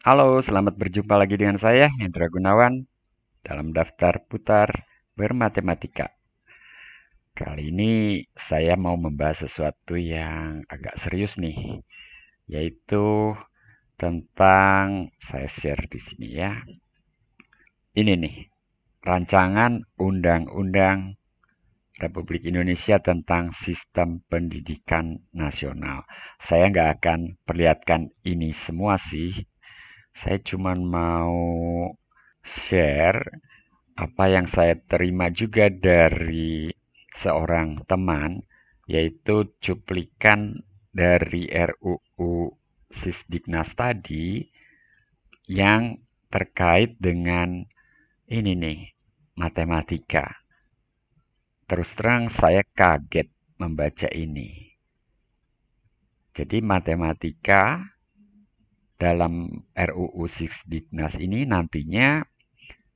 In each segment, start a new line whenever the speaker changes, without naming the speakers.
Halo, selamat berjumpa lagi dengan saya, Hendra Gunawan, dalam daftar putar bermatematika. Kali ini saya mau membahas sesuatu yang agak serius nih, yaitu tentang, saya share di sini ya. Ini nih, rancangan Undang-Undang Republik Indonesia tentang Sistem Pendidikan Nasional. Saya nggak akan perlihatkan ini semua sih, saya cuma mau share apa yang saya terima juga dari seorang teman, yaitu cuplikan dari RUU Sisdiknas tadi yang terkait dengan ini nih, matematika. Terus terang saya kaget membaca ini. Jadi matematika dalam RUU Sisdiknas ini nantinya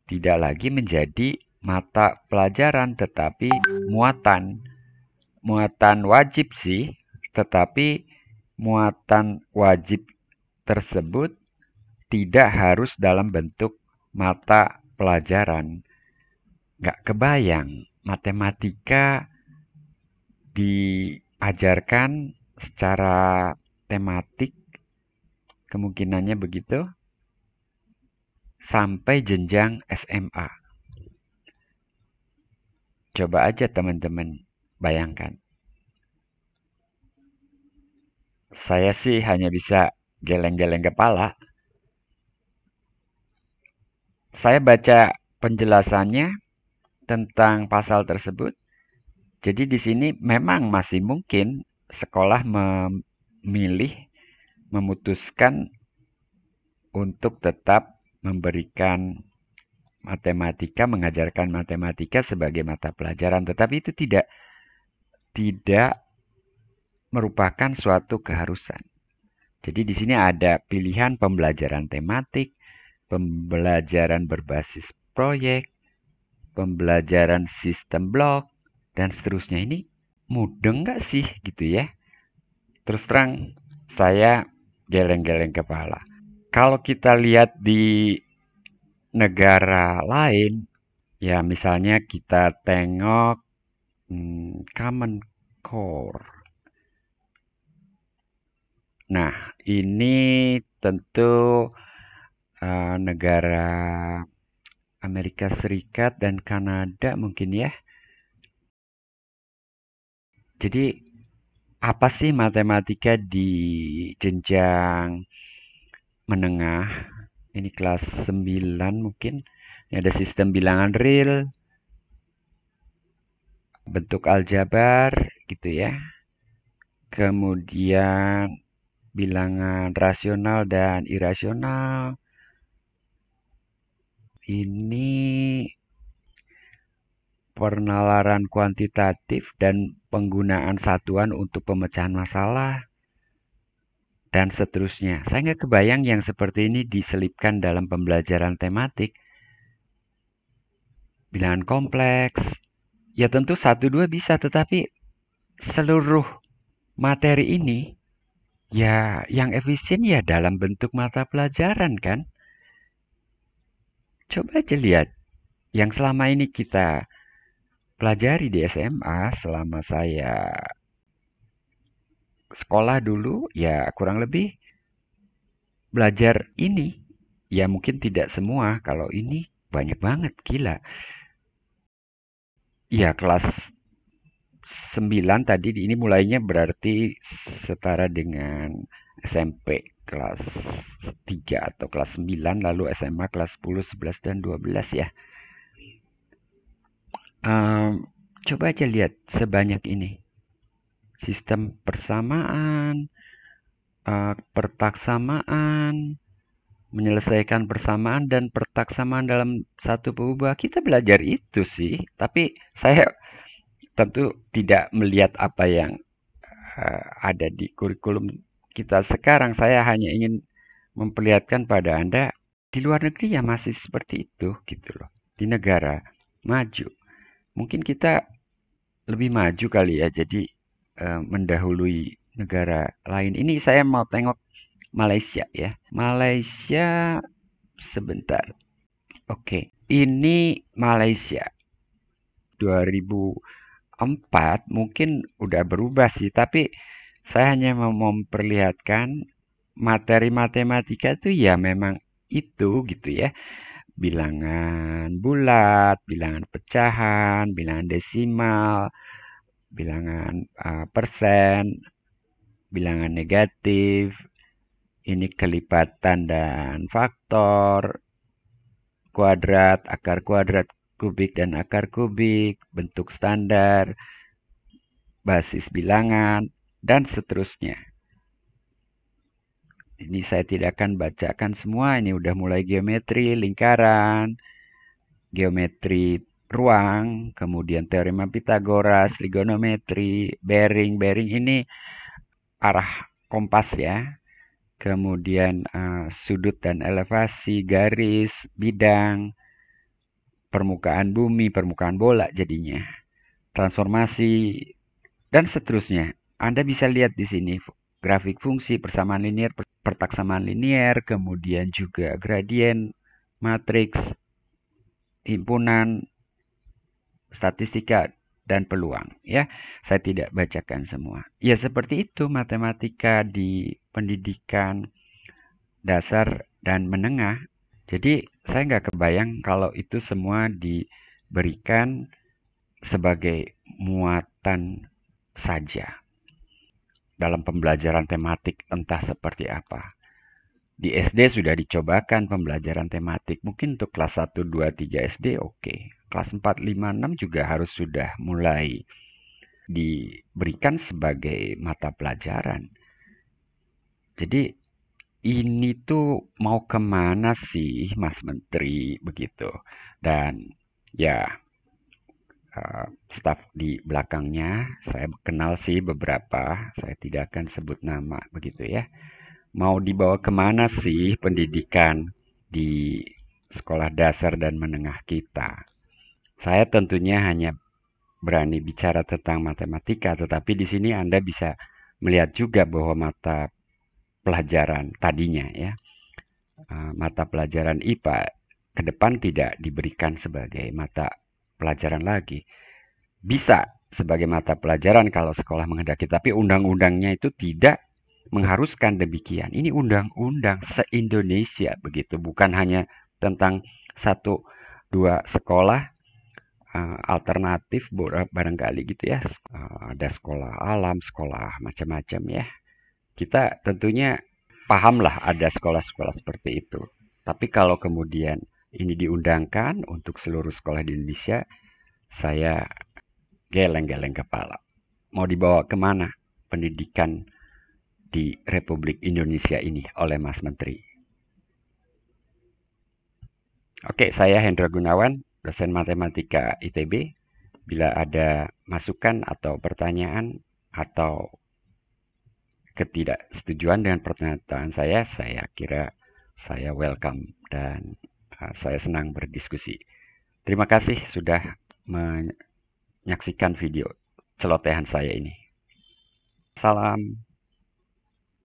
tidak lagi menjadi mata pelajaran tetapi muatan. Muatan wajib sih, tetapi muatan wajib tersebut tidak harus dalam bentuk mata pelajaran. Nggak kebayang, matematika diajarkan secara tematik, kemungkinannya begitu, sampai jenjang SMA. Coba aja teman-teman bayangkan. Saya sih hanya bisa geleng-geleng kepala. Saya baca penjelasannya tentang pasal tersebut. Jadi di sini memang masih mungkin sekolah memilih, memutuskan untuk tetap memberikan matematika, mengajarkan matematika sebagai mata pelajaran, tetapi itu tidak merupakan suatu keharusan. Jadi di sini ada pilihan pembelajaran tematik, pembelajaran berbasis proyek, pembelajaran sistem blok, dan seterusnya. Ini mudeng nggak sih gitu ya? Terus terang, saya geleng-geleng kepala. Kalau kita lihat di negara lain, ya misalnya kita tengok Common Core. Nah, ini tentu negara Amerika Serikat dan Kanada mungkin ya. Jadi apa sih matematika di jenjang menengah? Ini kelas 9 mungkin. Ini ada sistem bilangan real, bentuk aljabar gitu ya. Kemudian bilangan rasional dan irasional. Ini penalaran kuantitatif dan penggunaan satuan untuk pemecahan masalah, dan seterusnya. Saya nggak kebayang yang seperti ini diselipkan dalam pembelajaran tematik. Bilangan kompleks, ya tentu satu dua bisa, tetapi seluruh materi ini, ya yang efisien ya dalam bentuk mata pelajaran kan. Coba aja lihat, yang selama ini kita pelajari di SMA, selama saya sekolah dulu, ya kurang lebih belajar ini. Ya mungkin tidak semua, kalau ini banyak banget, gila. Ya kelas 9 tadi, ini mulainya berarti setara dengan SMP kelas 3 atau kelas 9, lalu SMA kelas 10, 11, dan 12 ya. Coba aja lihat sebanyak ini. Sistem persamaan, pertaksamaan, menyelesaikan persamaan dan pertaksamaan dalam satu peubah. Kita belajar itu sih, tapi saya tentu tidak melihat apa yang ada di kurikulum kita sekarang. Saya hanya ingin memperlihatkan pada Anda, di luar negeri ya masih seperti itu gitu loh. Di negara maju. Mungkin kita lebih maju kali ya, jadi mendahului negara lain. Ini saya mau tengok Malaysia ya. Malaysia sebentar. Oke, ini Malaysia 2004 mungkin udah berubah sih, tapi saya hanya mau memperlihatkan materi matematika itu ya memang itu gitu ya. Bilangan bulat, bilangan pecahan, bilangan desimal, bilangan persen, bilangan negatif, ini kelipatan dan faktor, kuadrat, akar kuadrat, kubik dan akar kubik, bentuk standar, basis bilangan, dan seterusnya. Ini saya tidak akan bacakan semua, ini udah mulai geometri, lingkaran, geometri ruang, kemudian teorema Pitagoras, trigonometri, bearing. Bearing ini arah kompas ya. Kemudian sudut dan elevasi, garis, bidang, permukaan bumi, permukaan bola jadinya, transformasi, dan seterusnya. Anda bisa lihat di sini grafik fungsi, persamaan linier, pertaksamaan linier, kemudian juga gradien, matriks, himpunan, statistika, dan peluang. Ya, saya tidak bacakan semua. Ya seperti itu matematika di pendidikan dasar dan menengah. Jadi saya nggak kebayang kalau itu semua diberikan sebagai muatan saja dalam pembelajaran tematik entah seperti apa. Di SD sudah dicobakan pembelajaran tematik. Mungkin untuk kelas 1, 2, 3 SD oke. Kelas 4, 5, 6 juga harus sudah mulai diberikan sebagai mata pelajaran. Jadi ini tuh mau kemana sih Mas Menteri begitu. Dan ya staf di belakangnya saya kenal sih beberapa, saya tidak akan sebut nama begitu ya. Mau dibawa kemana sih pendidikan di sekolah dasar dan menengah kita? Saya tentunya hanya berani bicara tentang matematika, tetapi di sini Anda bisa melihat juga bahwa mata pelajaran tadinya ya, mata pelajaran IPA ke depan tidak diberikan sebagai mata pelajaran lagi. Bisa sebagai mata pelajaran kalau sekolah menghendaki, tapi undang-undangnya itu tidak mengharuskan demikian. Ini undang-undang se-Indonesia begitu, bukan hanya tentang satu dua sekolah alternatif barangkali gitu ya. Ada sekolah alam, sekolah macam-macam ya. Kita tentunya pahamlah ada sekolah-sekolah seperti itu. Tapi kalau kemudian ini diundangkan untuk seluruh sekolah di Indonesia, saya geleng-geleng kepala. Mau dibawa kemana pendidikan di Republik Indonesia ini oleh Mas Menteri? Oke, saya Hendra Gunawan, dosen matematika ITB. Bila ada masukan atau pertanyaan atau ketidaksetujuan dengan pernyataan saya kira saya welcome dan saya senang berdiskusi. Terima kasih sudah menyaksikan video celotehan saya ini. Salam.